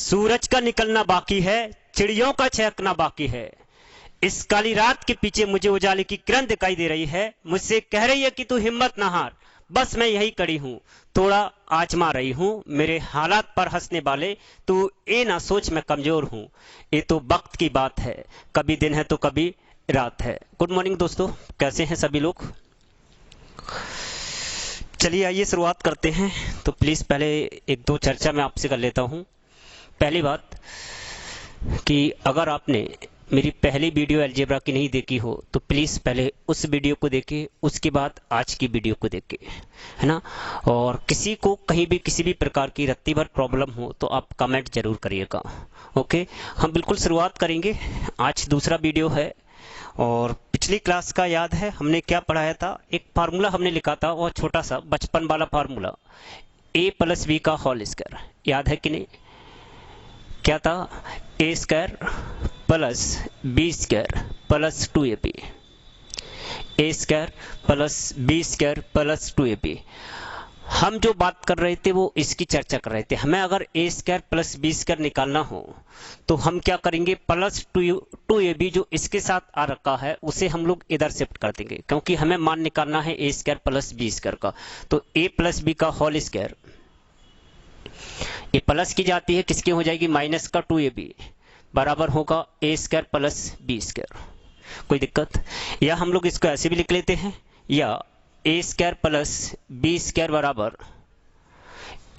सूरज का निकलना बाकी है, चिड़ियों का चहकना बाकी है। इस काली रात के पीछे मुझे उजाले की किरण दिखाई दे रही है। मुझसे कह रही है कि तू हिम्मत ना हार, बस मैं यही कड़ी हूँ, थोड़ा आजमा रही हूँ मेरे हालात पर हंसने वाले, तू ये ना सोच मैं कमजोर हूँ। ये तो वक्त की बात है, कभी दिन है तो कभी रात है। गुड मॉर्निंग दोस्तों, कैसे हैं सभी लोग? चलिए आइए शुरुआत करते हैं। तो प्लीज़ पहले एक दो चर्चा मैं आपसे कर लेता हूँ। पहली बात कि अगर आपने मेरी पहली वीडियो अलजेब्रा की नहीं देखी हो तो प्लीज़ पहले उस वीडियो को देखें, उसके बाद आज की वीडियो को देखें, है ना। और किसी को कहीं भी किसी भी प्रकार की रत्ती भर प्रॉब्लम हो तो आप कमेंट जरूर करिएगा। ओके, हम बिल्कुल शुरुआत करेंगे। आज दूसरा वीडियो है और पिछली क्लास का याद है हमने क्या पढ़ाया था? एक फार्मूला हमने लिखा था, वो छोटा सा बचपन वाला फार्मूला, a प्लस बी का होल स्क्वायर। याद है कि नहीं? क्या था? A square plus B square plus 2ab, A square plus B square plus 2ab। हम जो बात कर रहे थे वो इसकी चर्चा कर रहे थे। हमें अगर ए स्क्वायर प्लस बी स्क्वायर निकालना हो तो हम क्या करेंगे? प्लस 2ab जो इसके साथ आ रखा है उसे हम लोग इधर शिफ्ट कर देंगे, क्योंकि हमें मान निकालना है ए स्क्वायर प्लस बी स्क्वायर का। तो ए प्लस बी का होल स्क्वायर, ये प्लस की जाती है, किसकी हो जाएगी? माइनस का 2ab बराबर होगा ए स्क्वायर प्लस बी स्क्वायर। कोई दिक्कत? या हम लोग इसको ऐसे भी लिख लेते हैं, या ए स्क्वायर प्लस बी स्क्वायर बराबर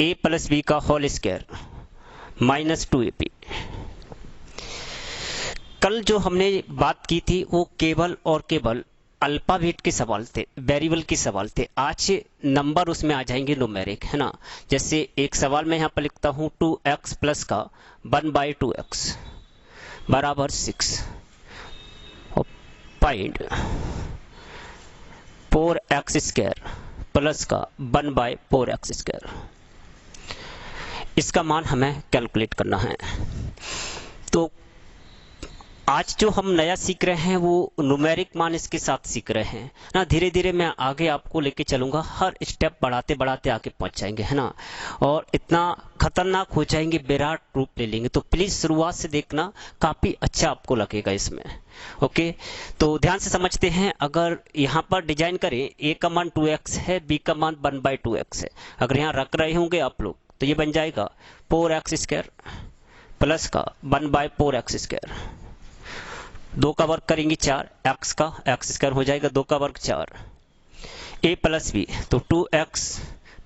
ए प्लस बी का होल स्क्वायर माइनस 2ab। कल जो हमने बात की थी वो केवल और केवल अल्फाबेट के सवाल थे, वेरिएबल के सवाल थे। आज नंबर उसमें आ जाएंगे न्यूमेरिक, है ना। जैसे एक सवाल मैं यहाँ पर लिखता हूँ 2x प्लस का 1/2x बराबर 6, फाइंड 4x स्क्वायर प्लस का 1/4x स्क्वायर। इसका मान हमें कैलकुलेट करना है। तो आज जो हम नया सीख रहे हैं वो न्यूमेरिक मान इसके साथ सीख रहे हैं ना। धीरे धीरे मैं आगे आपको लेके चलूंगा, हर स्टेप बढ़ाते बढ़ाते आगे पहुंच जाएंगे, है ना। और इतना खतरनाक हो जाएंगे, विराट रूप ले लेंगे। तो प्लीज शुरुआत से देखना, काफी अच्छा आपको लगेगा इसमें। ओके, तो ध्यान से समझते हैं। अगर यहाँ पर डिजाइन करें, ए का मान 2x है, बी का मान 1/2x है। अगर यहाँ रख रहे होंगे आप लोग तो ये बन जाएगा 4x स्क्वायर प्लस का 1/4x स्क्वायर। 2 का वर्ग करेंगे 4, x का x स्क्वायर हो जाएगा 2 का वर्ग 4। a प्लस बी, तो 2x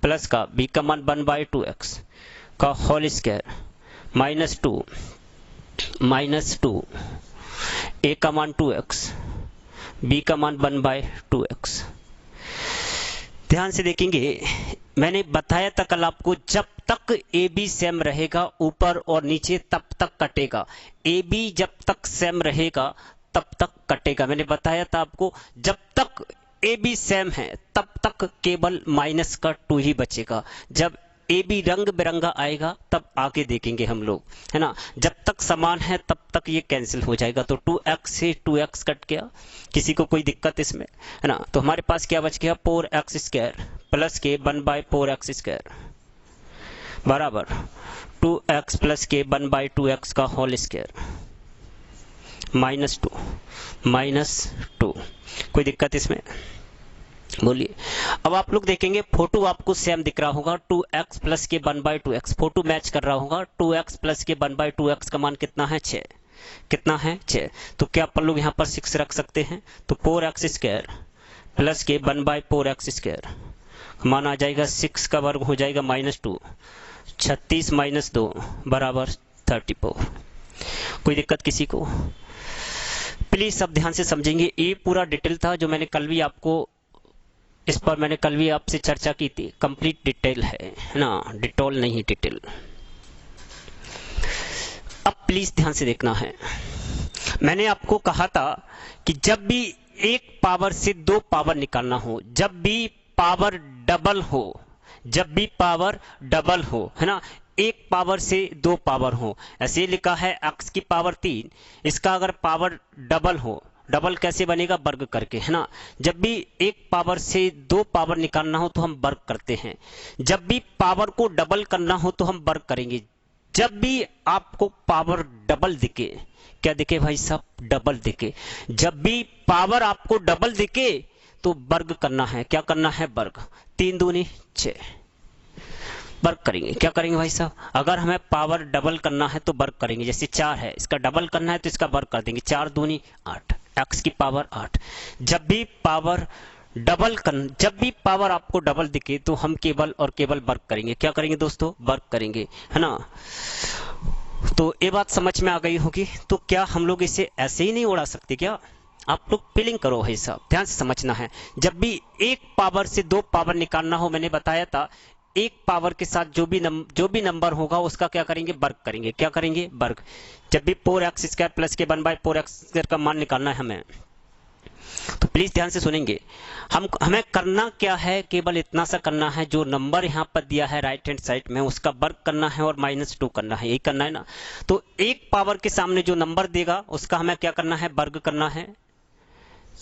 प्लस का b का मान 1/2x का होल स्क्वायर माइनस 2 a का मान 2x, b का मान 1/2x। ध्यान से देखेंगे, मैंने बताया था कल आपको, जब तक ए बी सेम रहेगा ऊपर और नीचे तब तक कटेगा। ए बी जब तक सेम रहेगा तब तक कटेगा। मैंने बताया था आपको, जब तक ए बी सेम है तब तक केवल माइनस का 2 ही बचेगा। जब ए बी रंग बिरंगा आएगा तब आगे देखेंगे हम लोग, है ना। जब तक समान है तब तक ये कैंसिल हो जाएगा। तो 2x से 2x कट गया, किसी को कोई दिक्कत इसमें, है ना। तो हमारे पास क्या बच गया? 4x स्क्वायर प्लस के 1/4x स्क्वायर बराबर 2x प्लस के 1/2x का होल स्क्वायर माइनस 2। कोई दिक्कत इसमें? बोलिए। अब आप लोग देखेंगे फोटो आपको सेम दिख रहा होगा, 2x प्लस के 1/2x, फोटो मैच कर रहा होगा। 2x प्लस के 1/2x का मान कितना है? 6। कितना है? 6। तो क्या अपन लोग यहाँ पर 6 रख सकते हैं? तो 4x स्क्वायर प्लस के 1/4x स्क्वायर मान आ जाएगा 6 का वर्ग हो जाएगा -2, 36 माइनस 2 बराबर 34। कोई दिक्कत किसी को? प्लीज सब ध्यान से समझेंगे। ये पूरा डिटेल था जो मैंने कल भी आपको, इस पर मैंने कल भी आपसे चर्चा की थी। कंप्लीट डिटेल है ना, डिटोल नहीं, डिटेल। अब प्लीज ध्यान से देखना है। मैंने आपको कहा था कि जब भी एक पावर से 2 पावर निकालना हो, जब भी पावर डबल हो, है ना, एक पावर से 2 पावर हो, ऐसे लिखा है x की पावर 3, इसका अगर पावर डबल हो, डबल कैसे बनेगा? वर्ग करके, है ना। जब भी एक पावर से 2 पावर निकालना हो तो हम वर्ग करते हैं, जब भी पावर को डबल करना हो तो हम वर्ग करेंगे। जब भी आपको पावर डबल दिखे, क्या दिखे भाई साहब, डबल दिखे, जब भी पावर आपको डबल दिखे तो वर्ग करना है। क्या करना है, वर्ग। 3 दूनी 6, वर्ग करेंगे। क्या करेंगे भाई साहब, अगर हमें पावर डबल करना है तो वर्ग करेंगे। जैसे 4 है, इसका डबल करना है तो इसका वर्ग कर देंगे। 4 दूनी 8, x की पावर 8। जब भी पावर जब भी पावर आपको डबल दिखे तो हम केवल और केवल वर्ग करेंगे। क्या करेंगे दोस्तों, वर्ग करेंगे, है ना। तो ये बात समझ में आ गई होगी। तो क्या हम लोग इसे ऐसे ही नहीं उड़ा सकते क्या? आप लोग फीलिंग करो भाई साहब, ध्यान से समझना है। जब भी एक पावर से 2 पावर निकालना हो, मैंने बताया था एक पावर के साथ जो भी नंबर होगा उसका क्या करेंगे, वर्ग करेंगे। क्या करेंगे, वर्ग। जब भी 4x² प्लस के 1/4x² का मान निकालना है हमें, तो प्लीज ध्यान से सुनेंगे। हमें करना क्या है, केवल इतना सा करना है, जो नंबर यहाँ पर दिया है राइट हैंड साइड में उसका वर्ग करना है और -2 करना है, यही करना है ना। तो एक पावर के सामने जो नंबर देगा उसका हमें क्या करना है, वर्ग करना है,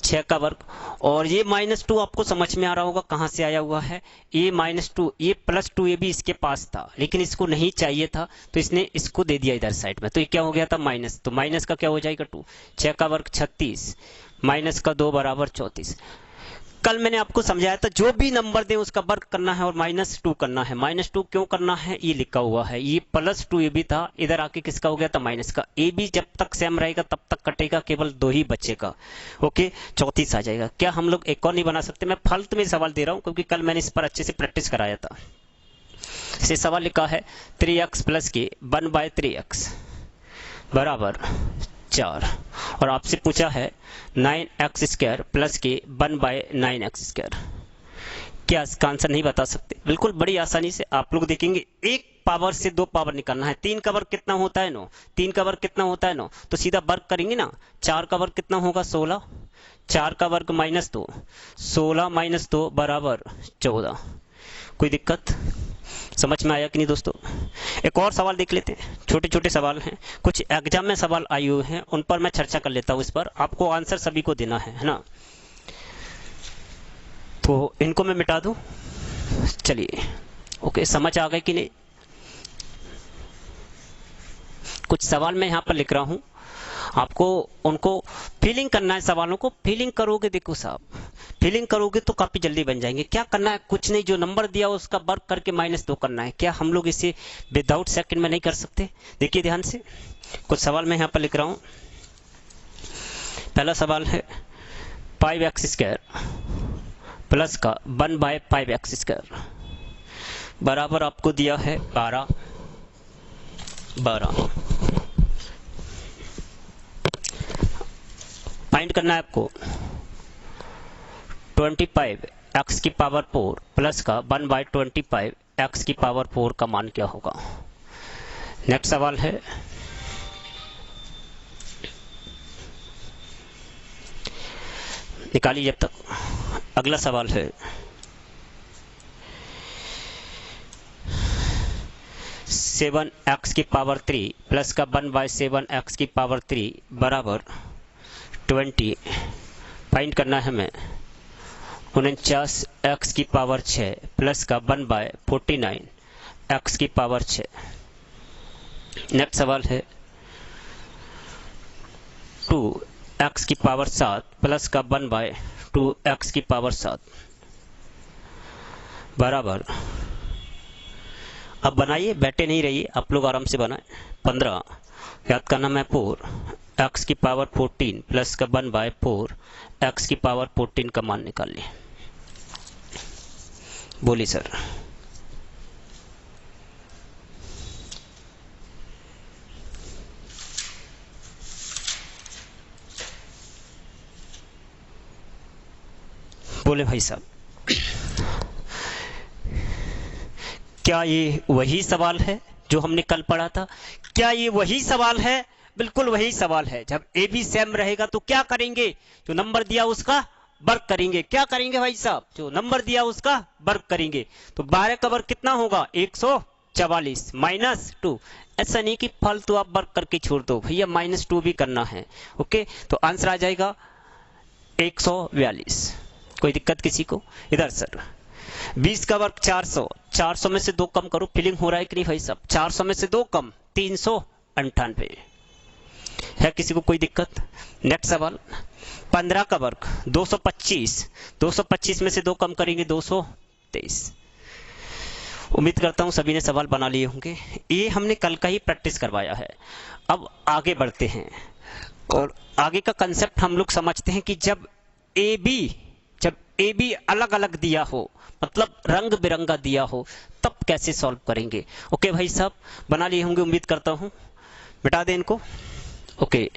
6 का वर्ग। और ये -2 आपको समझ में आ रहा होगा कहां से आया हुआ है। ये -2, ये +2, ये भी इसके पास था लेकिन इसको नहीं चाहिए था तो इसने इसको दे दिया इधर साइड में, तो ये क्या हो गया था, माइनस। तो माइनस का क्या हो जाएगा, 2। 6 का वर्ग 36, माइनस का 2 बराबर 34। कल मैंने आपको समझाया था जो भी नंबर दे उसका वर्ग करना है और -2 करना है। -2 क्यों करना है, ये लिखा हुआ है। ये +2 ये भी था, इधर आके किसका हो गया था, माइनस का। ए भी जब तक सेम रहेगा तब तक कटेगा, केवल 2 ही बचेगा। ओके, 34 आ जाएगा। क्या हम लोग एक और नहीं बना सकते? मैं फालतू में सवाल दे रहा हूँ क्योंकि कल मैंने इस पर अच्छे से प्रैक्टिस कराया था। इसे सवाल लिखा है 3x प्लस के 1/3x बराबर 4, और आपसे पूछा है 9x² प्लस के 1/9x²। क्या इसका आंसर नहीं बता सकते? बिल्कुल बड़ी आसानी से आप लोग देखेंगे। एक पावर से 2 पावर निकालना है। 3 का वर्ग कितना होता है, 9। 3 का वर्ग कितना होता है, 9। तो सीधा वर्ग करेंगे ना। 4 का वर्ग कितना होगा, 16। 4 का वर्ग -2, 16 - 2 बराबर 14। कोई दिक्कत? समझ में आया कि नहीं दोस्तों? एक और सवाल देख लेते हैं। छोटे छोटे सवाल हैं, कुछ एग्जाम में सवाल आए हुए हैं, उन पर मैं चर्चा कर लेता हूं। इस पर आपको आंसर सभी को देना है ना। तो इनको मैं मिटा दूं। चलिए, ओके, समझ आ गए कि नहीं? कुछ सवाल मैं यहां पर लिख रहा हूं, आपको उनको फीलिंग करना है। सवालों को फीलिंग करोगे, देखो साहब, फीलिंग करोगे तो काफी जल्दी बन जाएंगे। क्या करना है, कुछ नहीं, जो नंबर दिया उसका वर्ग करके -2 करना है। क्या हम लोग इसे विदाउट सेकंड में नहीं कर सकते? देखिए ध्यान से, कुछ सवाल मैं यहां पर लिख रहा हूं। पहला सवाल है 5x² प्लस का 1/5x² बराबर आपको दिया है 12। फाइंड करना है आपको 25x की पावर 4 प्लस का 1/25 x की पावर 4 का मान क्या होगा। नेक्स्ट सवाल है निकालिए जब तक। अगला सवाल है 7x की पावर 3 प्लस का 1/7x की पावर 3 बराबर 20। फाइंड करना है हमें 49x की पावर 6 प्लस का 1/49 x की पावर 6। नेक्स्ट सवाल है 2x की पावर 7 प्लस का 1/2x की पावर 7 बराबर, अब बनाइए, बैठे नहीं रहिए, आप लोग आराम से बनाएं। 15 याद करना मैं 4x की पावर 14 प्लस का 1/4 x की पावर 14 का मान निकाल लिया। बोलिए सर। बोले भाई साहब, क्या ये वही सवाल है जो हमने कल पढ़ा था? क्या ये वही सवाल है? बिल्कुल वही सवाल है। जब ए बी सेम रहेगा तो क्या करेंगे, जो नंबर दिया उसका वर्ग करेंगे। क्या करेंगे भाई साहब, जो नंबर दिया उसका वर्ग करेंगे। तो 12 का वर्ग कितना होगा, 144 -2। ऐसा नहीं कि फालतू आप वर्ग करके छोड़ दो भैया, -2 भी करना है। ओके, तो आंसर आ जाएगा 142। कोई दिक्कत किसी को? इधर सर 20 का वर्ग 400, 400 में से 2 कम करो। फीलिंग हो रहा है कि नहीं भाई साहब? 400 में से 2 कम 398 है। किसी को कोई दिक्कत? नेक्स्ट सवाल 15 का वर्ग 225, 225 में से 2 कम करेंगे 223। उम्मीद करता हूं सभी ने सवाल बना लिए होंगे। ये हमने कल का ही प्रैक्टिस करवाया है। अब आगे बढ़ते हैं और आगे का कंसेप्ट हम लोग समझते हैं कि जब ए बी अलग अलग दिया हो, मतलब रंग बिरंगा दिया हो, तब कैसे सॉल्व करेंगे। ओके भाई साहब, बना लिए होंगे उम्मीद करता हूं। मिटा दें इनको। ओके,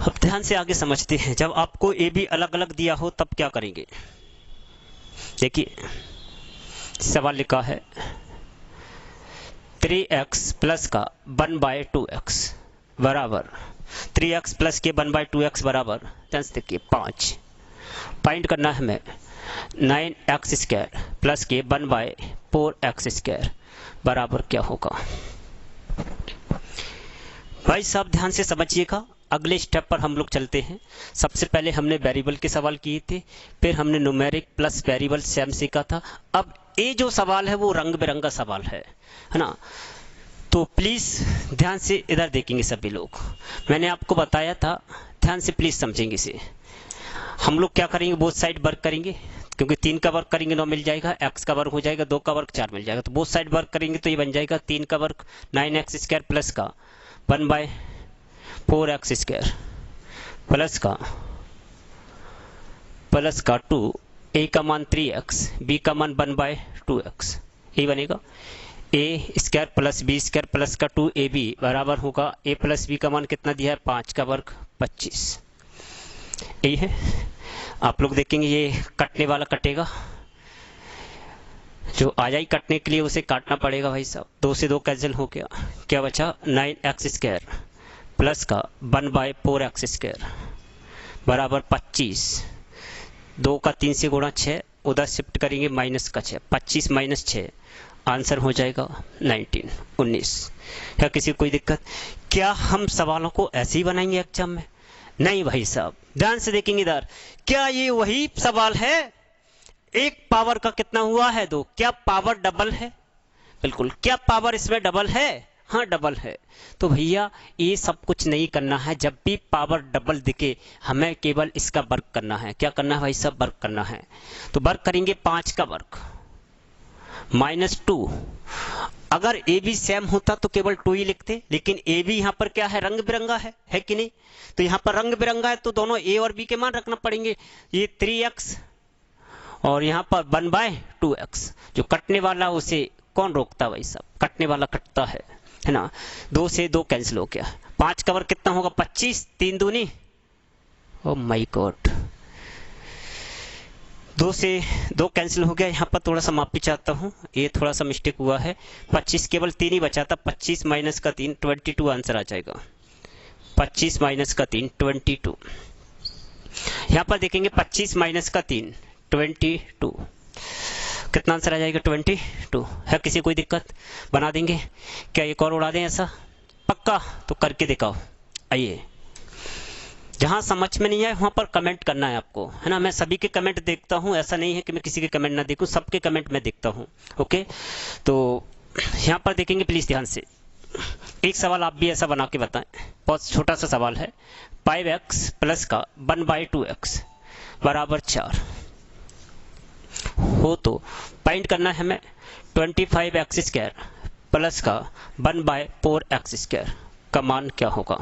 अब ध्यान से आगे समझते हैं। जब आपको ए बी अलग अलग दिया हो तब क्या करेंगे। देखिए सवाल लिखा है 3x प्लस का 1/2x बराबर 3x प्लस के 1/2x बराबर, ध्यान से देखिए 5। फाइंड करना है हमें 9x स्क्वायर प्लस के 1/4x स्क्वायर बराबर क्या होगा। भाई साहब ध्यान से समझिएगा। अगले स्टेप पर हम लोग चलते हैं। सबसे पहले हमने वेरिएबल के सवाल किए थे, फिर हमने न्यूमेरिक प्लस वेरिएबल सेम सीखा था। अब ये जो सवाल है वो रंग बिरंगा सवाल है ना। तो प्लीज ध्यान से इधर देखेंगे सभी लोग। मैंने आपको बताया था, ध्यान से प्लीज समझेंगे इसे। हम लोग क्या करेंगे, बोथ साइड वर्क करेंगे, क्योंकि 3 का वर्क करेंगे 9 मिल जाएगा, x का वर्क हो जाएगा 2 का वर्क 4 मिल जाएगा। तो बोथ साइड वर्क करेंगे तो ये बन जाएगा 3 का वर्क 9x स्क्वायर प्लस का 1/4x स्क्वायर प्लस का 2, a का मान 3x, b का मान 1/2x, ये बनेगा a square plus b square plus का 2ab बराबर होगा a प्लस b का मान कितना दिया है 5 का वर्ग 25। यही है। आप लोग देखेंगे ये कटने वाला कटेगा, जो आ जाए कटने के लिए उसे काटना पड़ेगा भाई साहब। 2 से 2 कैंसिल हो गया, क्या बचा 9x स्क्वायर प्लस का 1/4x स्क्वायर बराबर 25। 2 का 3 से गुणा 6, उधर शिफ्ट करेंगे माइनस का 6, 25 माइनस 6 आंसर हो जाएगा 19। क्या किसी को कोई दिक्कत? क्या हम सवालों को ऐसे ही बनाएंगे एग्जाम में? नहीं भाई साहब, ध्यान से देखेंगे इधर। क्या ये वही सवाल है, एक पावर का कितना हुआ है 2, क्या पावर डबल है? बिल्कुल। क्या पावर इसमें डबल है? हाँ डबल है। तो भैया ये सब कुछ नहीं करना है। जब भी पावर डबल दिखे हमें केवल इसका वर्ग करना है। क्या करना है भाई साहब? वर्ग करना है। तो वर्ग करेंगे 5 का वर्ग -2। अगर ए बी सेम होता तो केवल 2 ही लिखते, लेकिन ए बी यहाँ पर क्या है, रंग बिरंगा है कि नहीं? तो यहाँ पर रंग बिरंगा है तो दोनों ए और बी के मान रखना पड़ेंगे। ये 3x और यहाँ पर 1/2x। जो कटने वाला उसे कौन रोकता भाई साहब? कटने वाला कटता है ना। 2 से 2 कैंसिल हो गया। 5 का वर्ग कितना होगा 25, 3 दूनी, ओ माय गॉड, 2 से 2 कैंसिल हो गया। यहाँ पर थोड़ा सा माफी चाहता हूँ, ये थोड़ा सा मिस्टेक हुआ है। 25 केवल 3 ही बचा था, 25 माइनस का 3 22 आंसर आ जाएगा। 25 माइनस का 3 22। यहाँ पर देखेंगे 25 माइनस का 3 22, कितना आंसर आ जाएगा 22। है किसी कोई दिक्कत? बना देंगे क्या? एक और उड़ा दें ऐसा? पक्का? तो करके दिखाओ। आइए, जहां समझ में नहीं आए वहां पर कमेंट करना है आपको, है ना। मैं सभी के कमेंट देखता हूं, ऐसा नहीं है कि मैं किसी के कमेंट ना देखूं, सबके कमेंट मैं देखता हूं। ओके, तो यहां पर देखेंगे प्लीज ध्यान से। एक सवाल आप भी ऐसा बना के बताएं, बहुत छोटा सा सवाल है। 5x प्लस का 1/2x बराबर 4 हो तो फाइंड करना है हमें 25x स्क्वायर प्लस का 1/4x स्क्वायर का मान क्या होगा।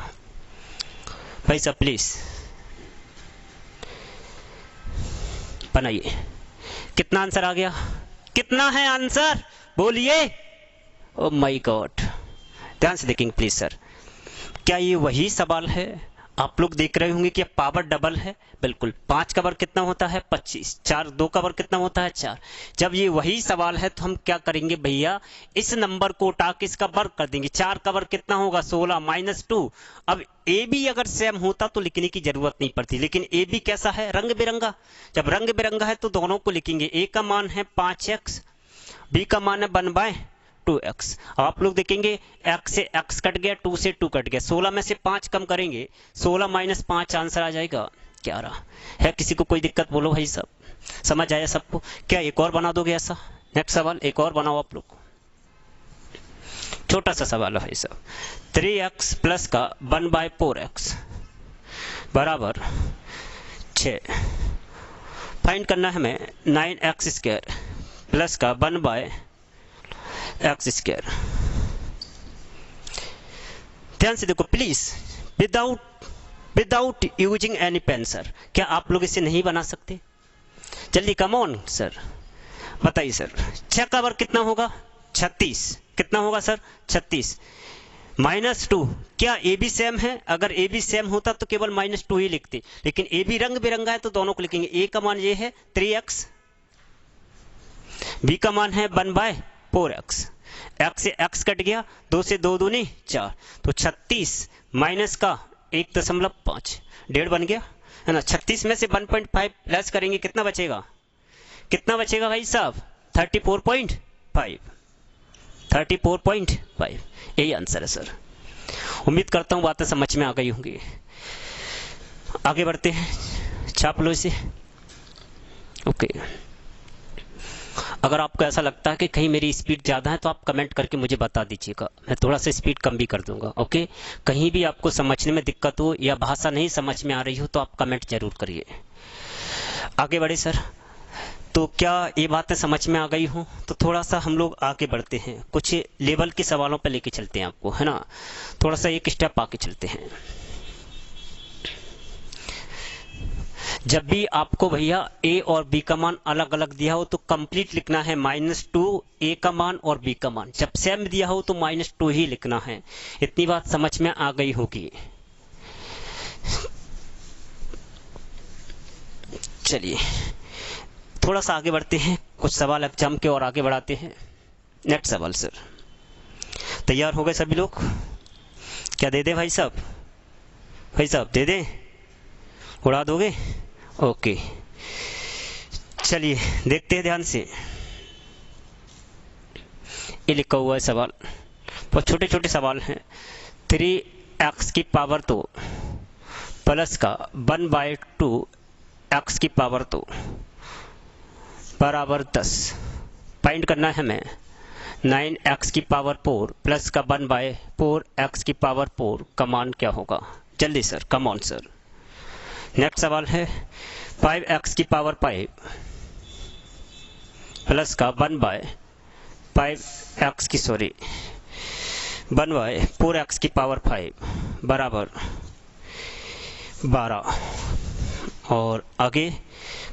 भाई साहब प्लीज बनाइए। कितना आंसर आ गया? कितना है आंसर? बोलिए। ओ माय गॉड, ध्यान से देखेंगे प्लीज सर। क्या ये वही सवाल है? आप लोग देख रहे होंगे कि पावर डबल है। बिल्कुल। 5 का वर्ग कितना होता है 25, 4 2 का वर्ग कितना होता है 4। जब ये वही सवाल है तो हम क्या करेंगे भैया, इस नंबर को उठा के इसका वर्ग कर देंगे। 4 का वर्ग कितना होगा 16 -2। अब ए बी अगर सेम होता तो लिखने की जरूरत नहीं पड़ती, लेकिन ए बी कैसा है, रंग बिरंगा। जब रंग बिरंगा है तो दोनों को लिखेंगे। ए का मान है 5x b का मान है 1/2x। आप लोग देखेंगे x से x कट गया, 2 से 2 कट गया, 16 में से 5 कम करेंगे, 16 - 5 आंसर आ जाएगा 11। है किसी को कोई दिक्कत? बोलो भाई सब, समझ आया सबको? क्या एक और बना दोगे ऐसा? नेक्स्ट सवाल एक और बनाओ आप लोग, छोटा सा सवाल है भाई साहब। 3x प्लस का 1/4x बराबर 6। फाइंड करना है हमें 9x² प्लस का 1/x²। ध्यान से देखो please, without using any pen sir. क्या आप लोग इसे नहीं बना सकते? जल्दी कम ऑन सर, बताइए सर। 6 का वर्ग कितना होगा? 36। कितना होगा सर? 36 -2। क्या ए बी सेम है? अगर ए बी सेम होता तो केवल -2 ही लिखते, लेकिन ए बी रंग बिरंगा है तो दोनों को लिखेंगे। ए का मान ये है 3x, बी का मान है 1/4x। x से x कट गया, 2 से 2 दूनी 4, तो 36 माइनस का 1.5, 1.5 बन गया है ना। 36 में से 1.5 प्लस करेंगे, कितना बचेगा? कितना बचेगा भाई साहब? 34.5। 34.5 यही आंसर है सर। उम्मीद करता हूँ बातें समझ में आ गई होंगी। आगे बढ़ते हैं, छाप लो इसे। ओके, अगर आपको ऐसा लगता है कि कहीं मेरी स्पीड ज़्यादा है तो आप कमेंट करके मुझे बता दीजिएगा, मैं थोड़ा सा स्पीड कम भी कर दूंगा। ओके, कहीं भी आपको समझने में दिक्कत हो या भाषा नहीं समझ में आ रही हो तो आप कमेंट जरूर करिए। आगे बढ़े सर। तो क्या ये बातें समझ में आ गई हो? तो थोड़ा सा हम लोग आगे बढ़ते हैं, कुछ लेवल के सवालों पर लेके चलते हैं आपको, है ना। थोड़ा सा एक स्टेप आगे चलते हैं। जब भी आपको भैया a और b का मान अलग अलग दिया हो तो कंप्लीट लिखना है -2 a का मान और b का मान। जब सेम दिया हो तो -2 ही लिखना है। इतनी बात समझ में आ गई होगी। चलिए थोड़ा सा आगे बढ़ते हैं, कुछ सवाल एग्जाम के और आगे बढ़ाते हैं। नेक्स्ट सवाल सर, तैयार हो गए सभी लोग? क्या दे दे भाई साहब? भाई साहब दे दें? उड़ा दोगे? ओके, चलिए देखते हैं ध्यान से। ये लिखा हुआ है सवाल, बहुत छोटे छोटे सवाल हैं। 3x की पावर 2 प्लस का 1/2 x की पावर 2 बराबर 10। फाइंड करना है हमें 9x की पावर 4 प्लस का 1/4 x की पावर 4 का मान क्या होगा? जल्दी sir, come on sir. Next सवाल है 5x की पावर 5 प्लस का 1/4x की पावर 5 बराबर 12। और आगे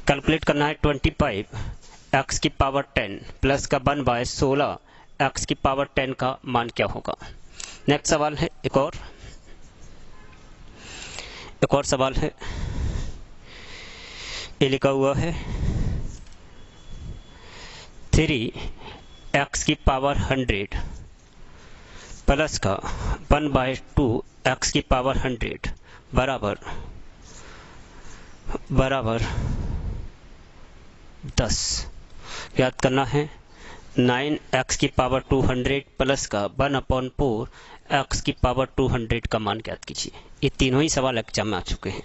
कैलकुलेट करना है 25x की पावर 10 प्लस का 1/16x की पावर 10 का मान क्या होगा? नेक्स्ट सवाल है एक और सवाल है। ये लिखा हुआ है 3x की पावर 100 प्लस का 1/2x की पावर 100 बराबर 10। याद करना है 9x की पावर 200 प्लस का 1/4x की पावर 200 का मान ज्ञात कीजिए। ये तीनों ही सवाल एग्जाम में आ चुके हैं।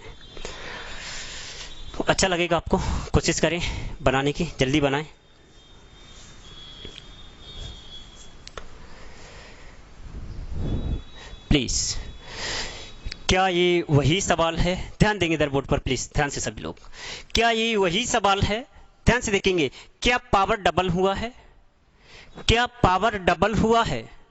तो अच्छा लगेगा आपको, कोशिश करें बनाने की, जल्दी बनाएं। प्लीज, क्या ये वही सवाल है? ध्यान देंगे इधर बोर्ड पर प्लीज, ध्यान से सभी लोग। क्या ये वही सवाल है? ध्यान से देखेंगे। क्या पावर डबल हुआ है? क्या पावर डबल हुआ है?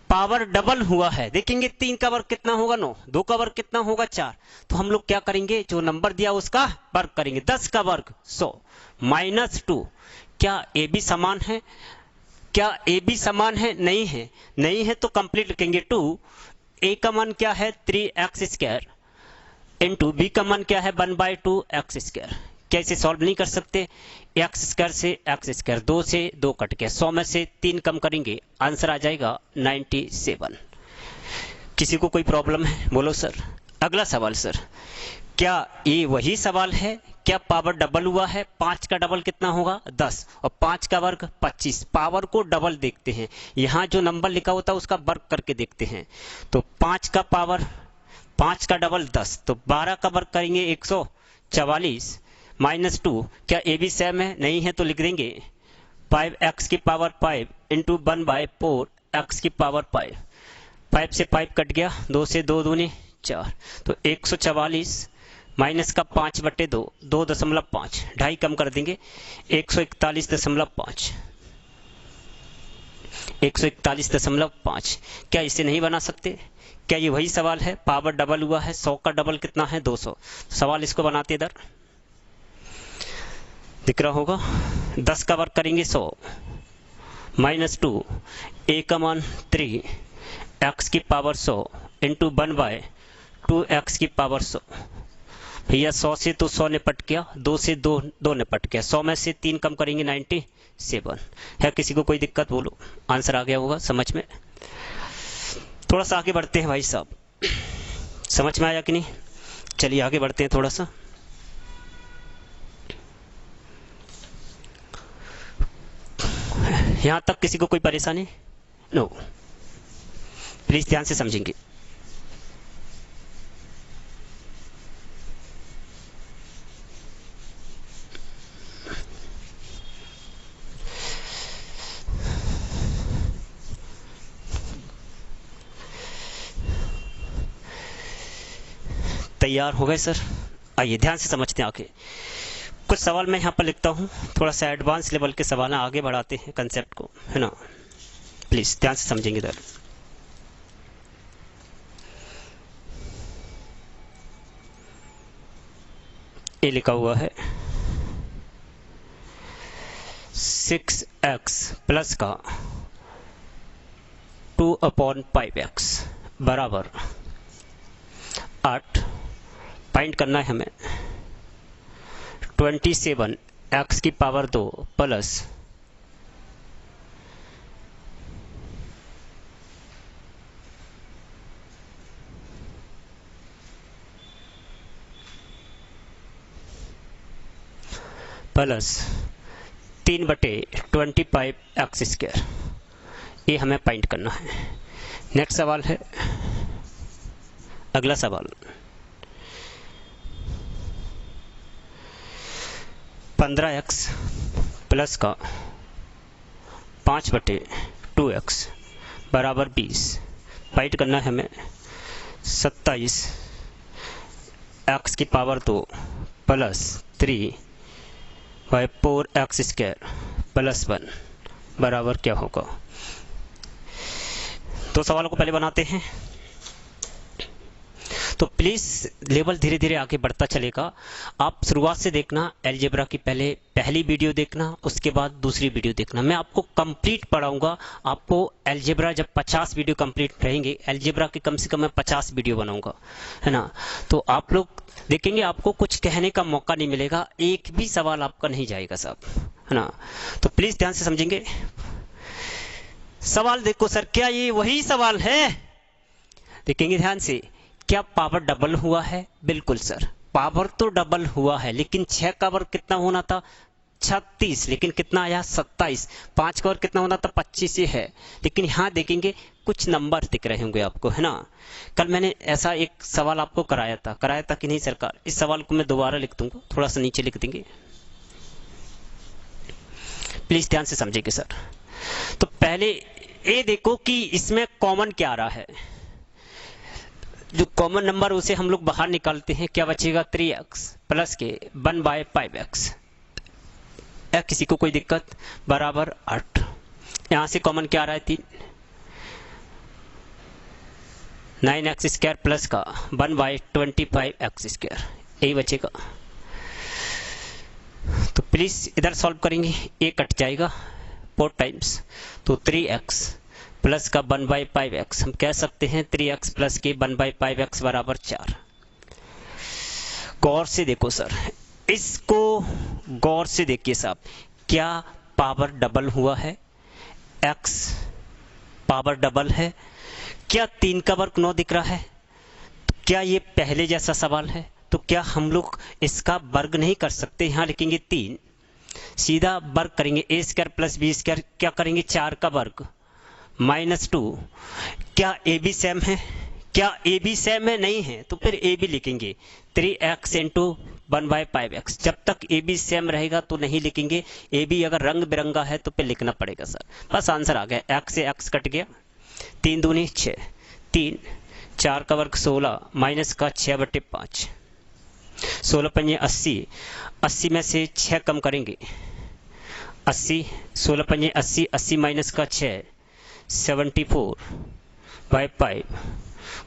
पावर डबल हुआ है। देखेंगे 3 का वर्ग कितना होगा? 9। 2 का वर्ग कितना होगा? 4। तो हम लोग क्या करेंगे, जो नंबर दिया उसका वर्ग करेंगे। 10 का वर्ग 100 -2। क्या ए बी समान है? क्या ए बी समान है? नहीं है। नहीं है तो कंप्लीट लिखेंगे 2। ए का मान क्या है? 3x² इंटू बी का मान क्या है? 1/2x²। क्या इसे सॉल्व नहीं कर सकते? x² से x², 2 से 2 कट गया, 100 में से 3 कम करेंगे, आंसर आ जाएगा 97। किसी को कोई प्रॉब्लम है? बोलो सर। अगला सवाल सर, क्या ये वही सवाल है? क्या पावर डबल हुआ है? 5 का डबल कितना होगा? 10, और 5 का वर्ग 25। पावर को डबल देखते हैं, यहाँ जो नंबर लिखा होता है उसका वर्ग करके देखते हैं। तो 5 का पावर 5 का डबल 10, तो 12 का वर्ग करेंगे 144 माइनस 2। क्या ए बी सेम है? नहीं है, तो लिख देंगे 5x की पावर 5 इंटू 1/4 x की पावर 5। 5 से 5 कट गया, 2 से 2 दूनी 4, तो 144 माइनस का 5/2, 2.5, ढाई कम कर देंगे, 141.5, 141.5। क्या इसे नहीं बना सकते? क्या ये वही सवाल है? पावर डबल हुआ है, 100 का डबल कितना है? 200। सवाल इसको बनाते इधर दिख रहा होगा। 10 का वर्ग करेंगे 100 माइनस 2, a का मान 3 x की पावर 100 इंटू 1/2 x की पावर 100। भैया 100 से तो 100 निपट गया, 2 से 2 निपट गया, 100 में से 3 कम करेंगे 97 है। किसी को कोई दिक्कत? बोलो, आंसर आ गया होगा समझ में। थोड़ा सा आगे बढ़ते हैं भाई साहब, समझ में आया कि नहीं? चलिए आगे बढ़ते हैं थोड़ा सा। यहां तक किसी को कोई परेशानी? नो, प्लीज ध्यान से समझेंगे। तैयार हो गए सर? आइए ध्यान से समझते हैं आगे। कुछ सवाल मैं यहाँ पर लिखता हूँ, थोड़ा सा एडवांस लेवल के सवाल हैं, आगे बढ़ाते हैं कंसेप्ट को, है ना। प्लीज ध्यान से समझेंगे इधर। ये लिखा हुआ है 6x प्लस का 2/5x बराबर 8। फाइंड करना है हमें 27x की पावर 2 प्लस 3/25x²। ये हमें फाइंड करना है। नेक्स्ट सवाल है, अगला सवाल 15x प्लस का 5/2x बराबर 20। फाइंड करना है हमें 27x की पावर 2 प्लस 3/4x² प्लस 1 बराबर क्या होगा। तो सवालों को पहले बनाते हैं। तो प्लीज लेवल धीरे धीरे आगे बढ़ता चलेगा। आप शुरुआत से देखना, अलजेब्रा की पहली वीडियो देखना, उसके बाद दूसरी वीडियो देखना। मैं आपको कंप्लीट पढ़ाऊंगा। आपको अलजेब्रा जब 50 वीडियो कंप्लीट रहेंगे, अलजेब्रा की कम से कम मैं 50 वीडियो बनाऊंगा, है ना। तो आप लोग देखेंगे, आपको कुछ कहने का मौका नहीं मिलेगा, एक भी सवाल आपका नहीं जाएगा साहब, है ना। तो प्लीज ध्यान से समझेंगे। सवाल देखो सर, क्या ये वही सवाल है? देखेंगे ध्यान से। क्या पावर डबल हुआ है? बिल्कुल सर, पावर तो डबल हुआ है, लेकिन 6 का वर्ग कितना होना था? 36, लेकिन कितना आया? 27। 5 का वर्ग कितना होना था? 25 ही है, लेकिन यहाँ देखेंगे कुछ नंबर दिख रहे होंगे आपको, है ना। कल मैंने ऐसा एक सवाल आपको कराया था कि नहीं सरकार? इस सवाल को मैं दोबारा लिख दूंगा, थोड़ा सा नीचे लिख देंगे, प्लीज ध्यान से समझेंगे सर। तो पहले ये देखो कि इसमें कॉमन क्या आ रहा है। जो कॉमन नंबर उसे हम लोग बाहर निकालते हैं, क्या बचेगा? 3x प्लस के 1/5x। किसी को कोई दिक्कत? बराबर 8। यहां से कॉमन क्या आ रहा है? 3। 9x² प्लस का 1/25x², यही बचेगा। तो प्लीज इधर सॉल्व करेंगे, ये कट जाएगा 4 टाइम्स, तो 3x प्लस का 1/5x। हम कह सकते हैं 3x प्लस के 1/5x बराबर 4। गौर से देखो सर, इसको गौर से देखिए साहब, क्या पावर डबल हुआ है? x पावर डबल है। क्या 3 का वर्ग 9 दिख रहा है? तो क्या ये पहले जैसा सवाल है? तो क्या हम लोग इसका वर्ग नहीं कर सकते? यहाँ लिखेंगे 3, सीधा वर्ग करेंगे ए स्क्वायर प्लस बी स्क्वायर, क्या करेंगे 4 का वर्ग -2। क्या ए बी सेम है? क्या ए बी सेम है? नहीं है, तो फिर ए बी लिखेंगे 3x इंटू 1/5x। जब तक ए बी सेम रहेगा तो नहीं लिखेंगे, ए बी अगर रंग बिरंगा है तो फिर लिखना पड़ेगा सर। बस आंसर आ गया, x से x कट गया, 3 दूनी 6, 3 4 का वर्ग 16 माइनस का 6/5, 16 पंजे 80, 80 में से 6 कम करेंगे 80, 16 पंजे 80, 80 माइनस का 6 74/5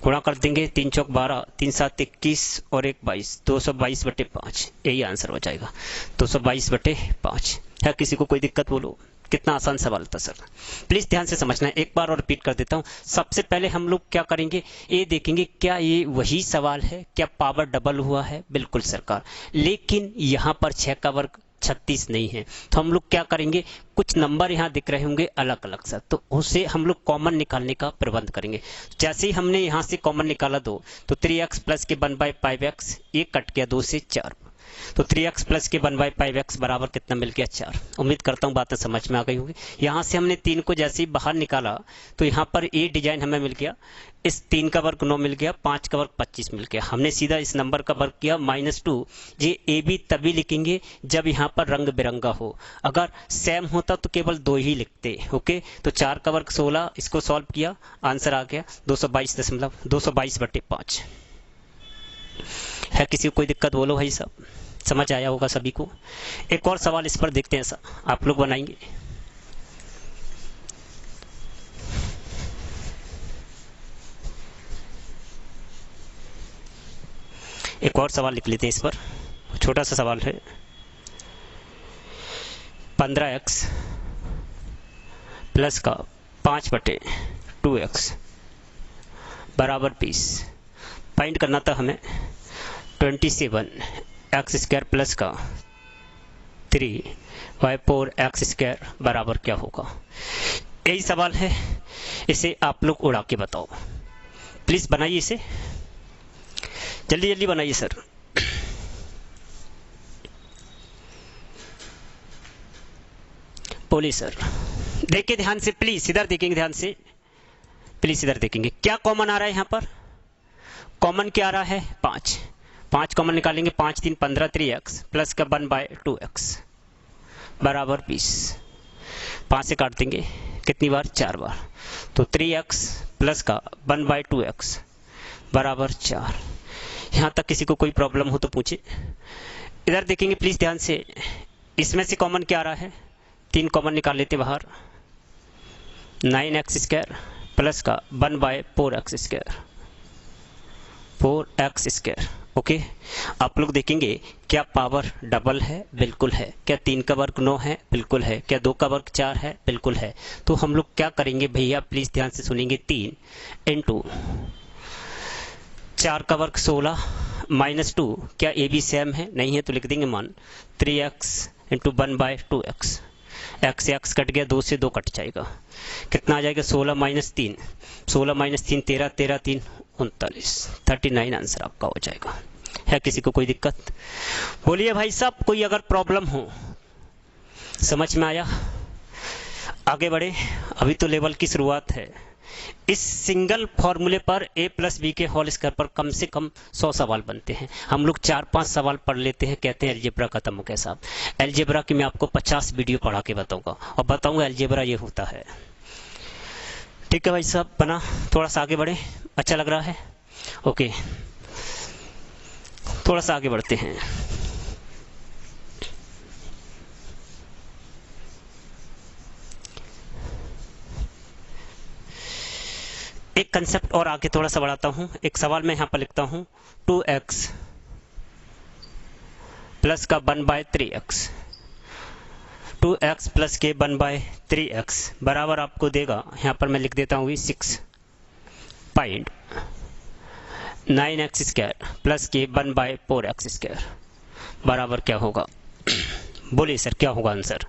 गुणा कर देंगे, 3 चौक 12, 3 7 21 और 1 22, 222/5। यही आंसर हो जाएगा 222/5। है किसी को कोई दिक्कत? बोलो। कितना आसान सवाल था सर, प्लीज ध्यान से समझना है। एक बार और रिपीट कर देता हूँ। सबसे पहले हम लोग क्या करेंगे, ये देखेंगे क्या ये वही सवाल है, क्या पावर डबल हुआ है? बिल्कुल सरकार, लेकिन यहाँ पर 6 का वर्ग 36 नहीं है, तो हम लोग क्या करेंगे, कुछ नंबर यहाँ दिख रहे होंगे अलग अलग सर, तो उसे हम लोग कॉमन निकालने का प्रबंध करेंगे। जैसे ही हमने यहाँ से कॉमन निकाला 2, तो 3x प्लस के 1/5x, ये कट गया 2 से 4, तो 3x प्लस के 1/5x बराबर कितना मिल गया? 4। उम्मीद करता हूँ बातें समझ में आ गई होगी। यहाँ से हमने 3 को जैसे ही बाहर निकाला तो यहाँ पर ये डिजाइन हमें मिल गया, इस 3 का वर्ग 9 मिल गया, 5 का वर्ग 25 मिल गया। हमने सीधा इस नंबर का वर्ग किया -2। ये ए बी तभी लिखेंगे जब यहाँ पर रंग बिरंगा हो, अगर सेम होता तो केवल 2 ही लिखते। ओके, तो 4 का वर्ग 16, इसको सॉल्व किया, आंसर आ गया 222/5। है किसी को कोई दिक्कत? बोलो भाई साहब, समझ आया होगा सभी को। एक और सवाल इस पर देखते हैं सर, आप लोग बनाएंगे। एक और सवाल लिख लेते हैं इस पर, छोटा सा सवाल है। 15x प्लस का 5/2x बराबर 20। फाइंड करना था हमें 27x² प्लस का 3/4x² बराबर क्या होगा? यही सवाल है, इसे आप लोग उड़ा के बताओ। प्लीज बनाइए इसे, जल्दी जल्दी बनाइए सर। बोलिए सर, देखिए ध्यान से प्लीज, इधर देखेंगे ध्यान से, प्लीज इधर देखेंगे। क्या कॉमन आ रहा है यहाँ पर? कॉमन क्या आ रहा है? 5 कॉमन निकालेंगे, 5 3 15, 3x प्लस का 1/2x बराबर 20। 5 से काट देंगे, कितनी बार? 4 बार, तो 3x प्लस का 1/2x बराबर 4। यहाँ तक किसी को कोई प्रॉब्लम हो तो पूछे। इधर देखेंगे प्लीज ध्यान से, इसमें से कॉमन क्या आ रहा है? 3 कॉमन निकाल लेते बाहर, 9x² प्लस का 1/4x², 4x²। ओके, आप लोग देखेंगे क्या पावर डबल है? बिल्कुल है। क्या 3 का वर्ग 9 है? बिल्कुल है। क्या 2 का वर्ग 4 है? बिल्कुल है। तो हम लोग क्या करेंगे भैया, प्लीज ध्यान से सुनेंगे, 3 इंटू 4 का वर्ग 16 -2, क्या ए बी सेम है? नहीं है, तो लिख देंगे मान 3x इंटू 1/2x, x से x कट गया, 2 से 2 कट जाएगा, कितना आ जाएगा? 16 - 3, 16 - 3 13, 13 3 39, 39 आंसर आपका हो जाएगा। है किसी को कोई दिक्कत? बोलिए भाई साहब, कोई अगर प्रॉब्लम हो। समझ में आया? आगे बढ़े, अभी तो लेवल की शुरुआत है। इस सिंगल फॉर्मूले पर a प्लस बी के होल स्क्वायर पर कम से कम 100 सवाल बनते हैं। हम लोग 4-5 सवाल पढ़ लेते हैं, कहते हैं अलजेब्रा खत्म हो गया साहब। अलजेब्रा की मैं आपको 50 वीडियो पढ़ा के बताऊंगा और बताऊंगा अलजेब्रा ये होता है। ठीक है भाई साहब, बना? थोड़ा सा आगे बढ़े, अच्छा लग रहा है? ओके, थोड़ा सा आगे बढ़ते हैं। एक कंसेप्ट और आगे थोड़ा सा बढ़ाता हूं। एक सवाल मैं यहां पर लिखता हूं, 2x प्लस का 1/3x, 2x प्लस के 1/3x बराबर आपको देगा, यहां पर मैं लिख देता हूं 6.9x² प्लस के 1/4x² बराबर क्या होगा? बोलिए सर, क्या होगा आंसर?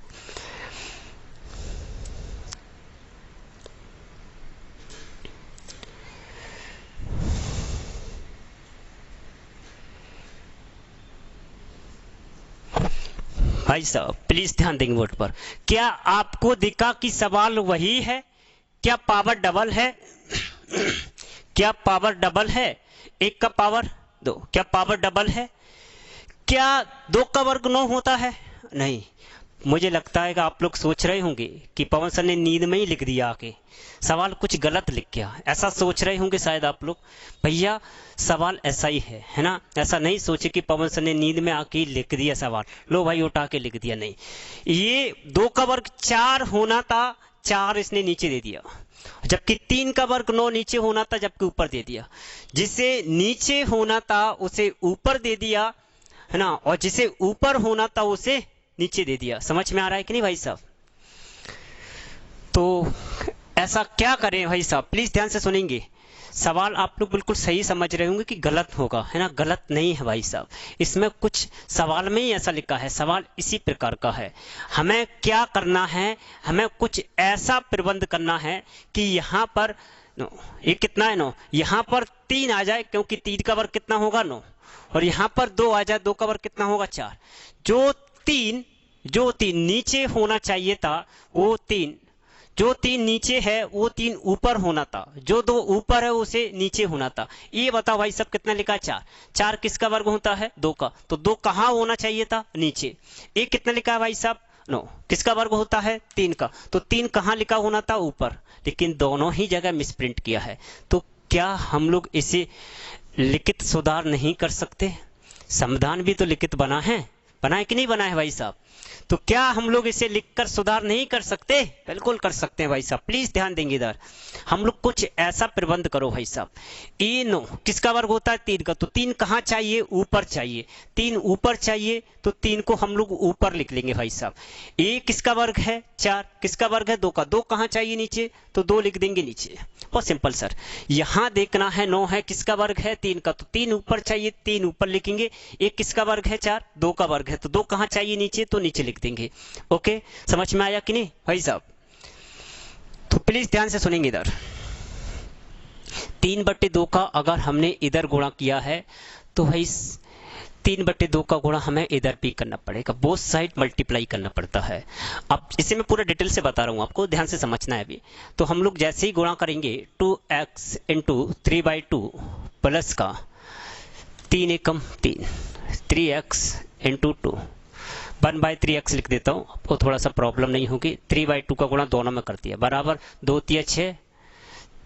भाई साहब प्लीज ध्यान देंगे बोर्ड पर। क्या आपको दिखा कि सवाल वही है? क्या पावर डबल है? क्या पावर डबल है? 1 का पावर 2। क्या पावर डबल है? क्या 2 का वर्ग 9 होता है? नहीं। मुझे लगता है कि आप लोग सोच रहे होंगे कि पवन सर ने नींद में ही लिख दिया आके, सवाल कुछ गलत लिख गया, ऐसा सोच रहे होंगे शायद आप लोग। भैया सवाल ऐसा ही है ना? ऐसा नहीं सोचे कि पवन सर ने नींद में आके लिख दिया सवाल, लो भाई उठा के लिख दिया। नहीं, ये 2 का वर्ग 4 होना था, 4 इसने नीचे दे दिया, जबकि 3 का वर्ग 9 नीचे होना था, जबकि ऊपर दे दिया। जिसे नीचे होना था उसे ऊपर दे दिया, है ना, और जिसे ऊपर होना था उसे नीचे दे दिया। समझ में आ रहा है कि नहीं भाई साहब? तो ऐसा क्या करें भाई साहब, प्लीज ध्यान से सुनेंगे। सवाल आप लोग बिल्कुल सही समझ रहे होंगे कि गलत होगा, है ना? गलत नहीं है भाई साहब, इसमें कुछ सवाल में ही ऐसा लिखा है, सवाल इसी प्रकार का है। हमें क्या करना है, हमें कुछ ऐसा प्रबंध करना है कि यहाँ पर ये कितना है 9, यहाँ पर 3 आ जाए, क्योंकि 3 का वर्ग कितना होगा 9, और यहाँ पर 2 आ जाए, 2 का वर्ग कितना होगा 4। जो तीन नीचे होना चाहिए था वो 3, जो 3 नीचे है वो 3 ऊपर होना था, जो 2 ऊपर है उसे नीचे होना था। ये बताओ भाई सब कितना लिखा? 4। 4 किसका वर्ग होता है? 2 का, तो 2 कहाँ होना चाहिए था? नीचे। ये कितना लिखा है भाई साहब? 9। किसका वर्ग होता है? 3 का, तो 3 कहाँ लिखा होना था? ऊपर। लेकिन दोनों ही जगह मिसप्रिंट किया है, तो क्या हम लोग इसे लिखित सुधार नहीं कर सकते? समाधान भी तो लिखित बना है कि नहीं बना है भाई साहब? तो क्या हम लोग इसे लिखकर सुधार नहीं कर सकते? बिल्कुल कर सकते हैं भाई साहब, प्लीज ध्यान देंगे इधर। हम लोग कुछ ऐसा प्रबंध करो भाई साहब। ए 9 किसका वर्ग होता है? 3 का, तो 3 कहाँ चाहिए? ऊपर चाहिए। 3 ऊपर चाहिए, तो 3 को हम लोग ऊपर लिख लेंगे भाई साहब। ए किसका वर्ग है? 4। किसका वर्ग है? 2 का, 2 कहाँ चाहिए? नीचे, तो 2 लिख देंगे नीचे। बहुत सिंपल सर। यहाँ देखना है 9 है, किसका वर्ग है? 3 का, तो 3 ऊपर चाहिए, 3 ऊपर लिखेंगे। एक किसका वर्ग है? 4। 2 का वर्ग है, तो 2 कहाँ चाहिए? नीचे, तो नीचे लिख देंगे। ओके, समझ में आया कि नहीं भाई साहब? तो प्लीज ध्यान से सुनेंगे इधर। 3/2 का अगर हमने इधर गुणा किया है तो भाई 3/2 का गुणा हमें इधर भी करना पड़ेगा, बोथ साइड मल्टीप्लाई करना पड़ता है। अब इसे मैं पूरा डिटेल से बता रहा हूँ आपको, ध्यान से समझना है अभी। तो हम लोग जैसे ही गुणा करेंगे 2x इंटू 3/2 प्लस का 3 एकम 3, 3x इंटू 2, 1/3x लिख देता हूँ, आपको थोड़ा सा प्रॉब्लम नहीं होगी। 3/2 का गुणा दोनों में कर दिया, बराबर 2 3 6,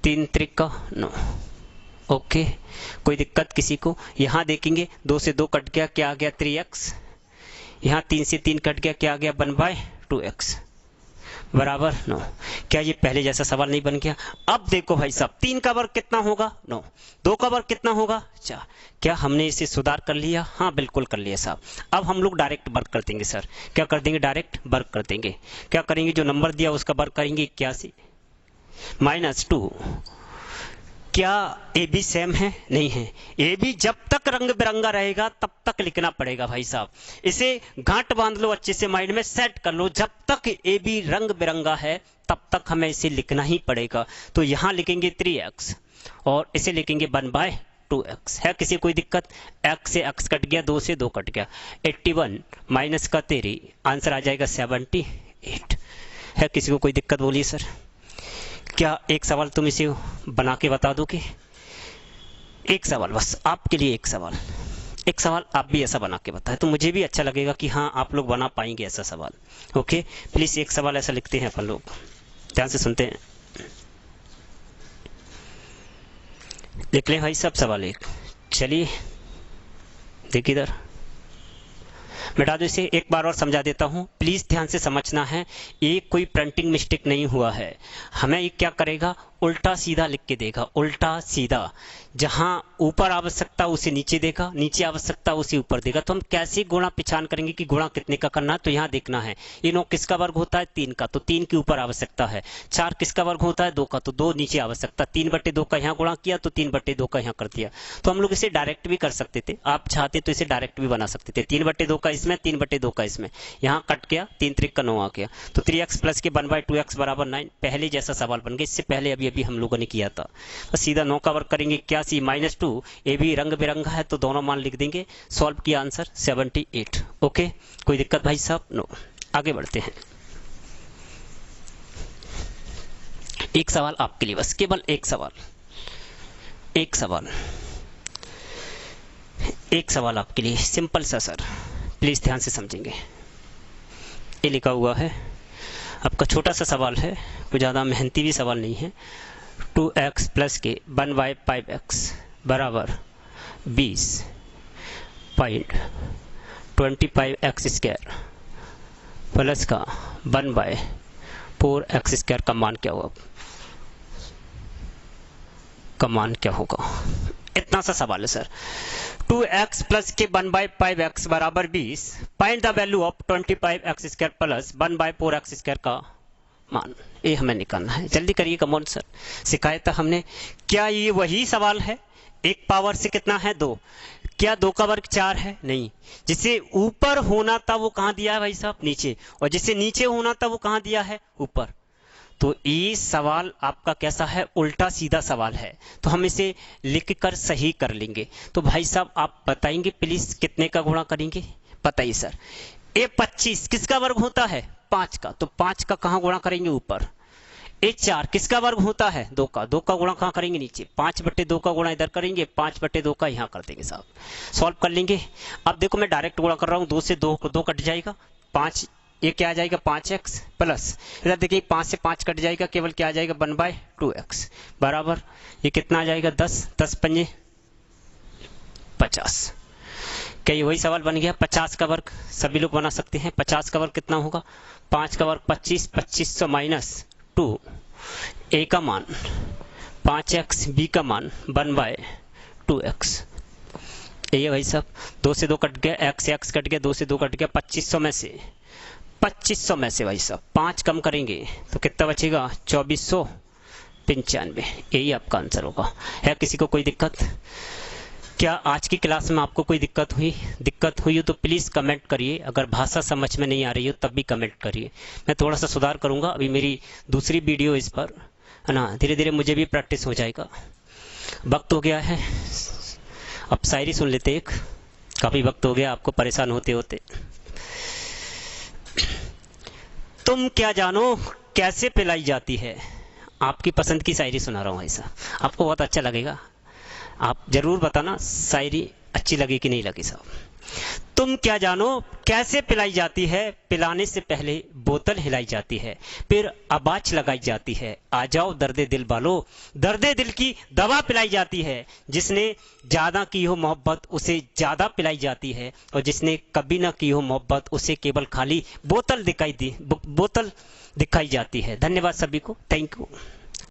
3 3 9। ओके, कोई दिक्कत किसी को? यहाँ देखेंगे 2 से 2 कट गया, क्या आ गया? 3x। यहाँ 3 से 3 कट गया, क्या आ गया? 1/2x बराबर 9। क्या ये पहले जैसा सवाल नहीं बन गया? अब देखो भाई साहब, 3 का वर्ग कितना होगा? 9। 2 का वर्ग कितना होगा? 4। क्या हमने इसे सुधार कर लिया? हाँ बिल्कुल कर लिया साहब। अब हम लोग डायरेक्ट वर्ग कर देंगे सर। क्या कर देंगे? डायरेक्ट वर्ग कर देंगे। क्या करेंगे? जो नंबर दिया उसका वर्ग करेंगे 81 -2। क्या ए बी सेम है? नहीं है। ए बी जब तक रंग बिरंगा रहेगा तब तक लिखना पड़ेगा भाई साहब। इसे गांठ बांध लो, अच्छे से माइंड में सेट कर लो, जब तक ए बी रंग बिरंगा है तब तक हमें इसे लिखना ही पड़ेगा। तो यहाँ लिखेंगे 3x और इसे लिखेंगे 1/2x। है किसी कोई दिक्कत? x से x कट गया, 2 से 2 कट गया, 81 माइनस का 3, आंसर आ जाएगा 78। है किसी को कोई दिक्कत? बोलिए सर। क्या एक सवाल तुम इसे बना के बता दो? कि एक सवाल बस आपके लिए, एक सवाल आप भी ऐसा बना के बताएं तो मुझे भी अच्छा लगेगा कि हाँ आप लोग बना पाएंगे ऐसा सवाल। ओके प्लीज एक सवाल ऐसा लिखते हैं अपन लोग, ध्यान से सुनते हैं। लिख ले भाई सब सवाल एक। चलिए देखिए इधर, मिटा दो इसे। एक बार और समझा देता हूं, प्लीज ध्यान से समझना है। ये कोई प्रिंटिंग मिस्टेक नहीं हुआ है। हमें ये क्या करेगा? उल्टा सीधा लिख के देगा, उल्टा सीधा। जहां ऊपर आवश्यकता उसे नीचे देगा, नीचे आवश्यकता उसे ऊपर देगा। तो हम कैसे गुणा पहचान करेंगे कि गुणा कितने का करना है? तो यहाँ देखना है, ये 9 किसका वर्ग होता है? 3 का, तो 3 के ऊपर आवश्यकता है। 4 किसका वर्ग होता है? 2 का, तो 2 नीचे आवश्यकता। 3/2 का यहाँ गुणा किया तो 3/2 का यहाँ कर दिया। तो हम लोग इसे डायरेक्ट भी कर सकते थे, आप चाहते तो इसे डायरेक्ट भी बना सकते थे। 3/2 का इसमें, 3/2 का इसमें, यहाँ कट गया, 3 3 का 9 आ गया। तो 3x प्लस के 1/2x बराबर 9। पहले जैसा सवाल बन गया, इससे पहले अभी भी हम लोगों ने किया था। तो सीधा 9 का वर्ग करेंगे 81 -2, ये भी रंग बिरंगा है तो दोनों मान लिख देंगे। सॉल्व किया आंसर 78। ओके, कोई दिक्कत भाई साहब? नो। आगे बढ़ते हैं। एक सवाल आपके लिए, बस केवल एक सवाल आपके लिए, सिंपल सा सर, प्लीज ध्यान से समझेंगे। ये लिखा हुआ है आपका, छोटा सा सवाल है, कोई ज़्यादा मेहनती भी सवाल नहीं है। 2x प्लस के 1/5x बराबर 20.25x² प्लस का 1/4x² का मान क्या होगा? इतना सा सवाल है सर। 2x प्लस के 1/5x बराबर 20, find the value of 25x² plus 1/4x² का मान। ये हमें निकालना है, जल्दी करिए, कमॉन सर, सिखाया था हमने। क्या ये वही सवाल है? एक पावर से कितना है? 2। क्या 2 का वर्ग 4 है? नहीं। जिसे ऊपर होना था वो कहाँ दिया है भाई साहब? नीचे। और जिसे नीचे होना था वो कहाँ दिया है? ऊपर। तो ये सवाल आपका कैसा है? उल्टा सीधा सवाल है, तो हम इसे लिख कर सही कर लेंगे। तो भाई साहब आप बताएंगे प्लीज कितने का गुणा करेंगे? बताइए सर। ये 25 किसका वर्ग होता है? 5 का। तो 5 का कहाँ गुणा करेंगे? ऊपर। ये 4 किसका वर्ग होता है? 2 का। 2 का गुणा कहाँ करेंगे? नीचे। 5/2 का गुणा इधर करेंगे, 5/2 का यहाँ कर देंगे साहब। सॉल्व कर लेंगे। अब देखो मैं डायरेक्ट गुणा कर रहा हूँ, 2 से 2 कट जाएगा, 5, ये क्या आ जाएगा? 5x प्लस इधर देखिए 5 से 5 कट जाएगा, केवल क्या आ जाएगा? 1/2x बराबर ये कितना आ जाएगा? 10, 10 पंजे 50। क्या ये वही सवाल बन गया? 50 का वर्ग सभी लोग बना सकते हैं। 50 का वर्ग कितना होगा? 5 का वर्ग 25, 2500 -2, a का मान 5x, b का मान 1/2x। ये भाई साहब 2 से 2 कट गया, x से x कट गया, 2 से 2 कट गया, 2500 में से भाई साहब 5 कम करेंगे तो कितना बचेगा? 2495। यही आपका आंसर होगा। है किसी को कोई दिक्कत? क्या आज की क्लास में आपको कोई दिक्कत हुई हो तो प्लीज़ कमेंट करिए। अगर भाषा समझ में नहीं आ रही हो तब भी कमेंट करिए, मैं थोड़ा सा सुधार करूँगा। अभी मेरी दूसरी वीडियो इस पर है ना, धीरे धीरे मुझे भी प्रैक्टिस हो जाएगा। वक्त हो गया है, अब शायरी सुन लेते एक, काफ़ी वक्त हो गया आपको परेशान होते होते। तुम क्या जानो कैसे पिलाई जाती है। आपकी पसंद की शायरी सुना रहा हूँ ऐसा, आपको बहुत अच्छा लगेगा। आप जरूर बताना शायरी अच्छी लगी कि नहीं लगी साहब। तुम क्या जानो कैसे पिलाई जाती है, पिलाने से पहले बोतल हिलाई जाती है, फिर आवाज लगाई जाती है, आ जाओ दर्दे दिल वालो, दर्दे दिल की दवा पिलाई जाती है। जिसने ज्यादा की हो मोहब्बत उसे ज्यादा पिलाई जाती है, और जिसने कभी ना की हो मोहब्बत उसे केवल खाली बोतल दिखाई जाती है। धन्यवाद सभी को, थैंक यू।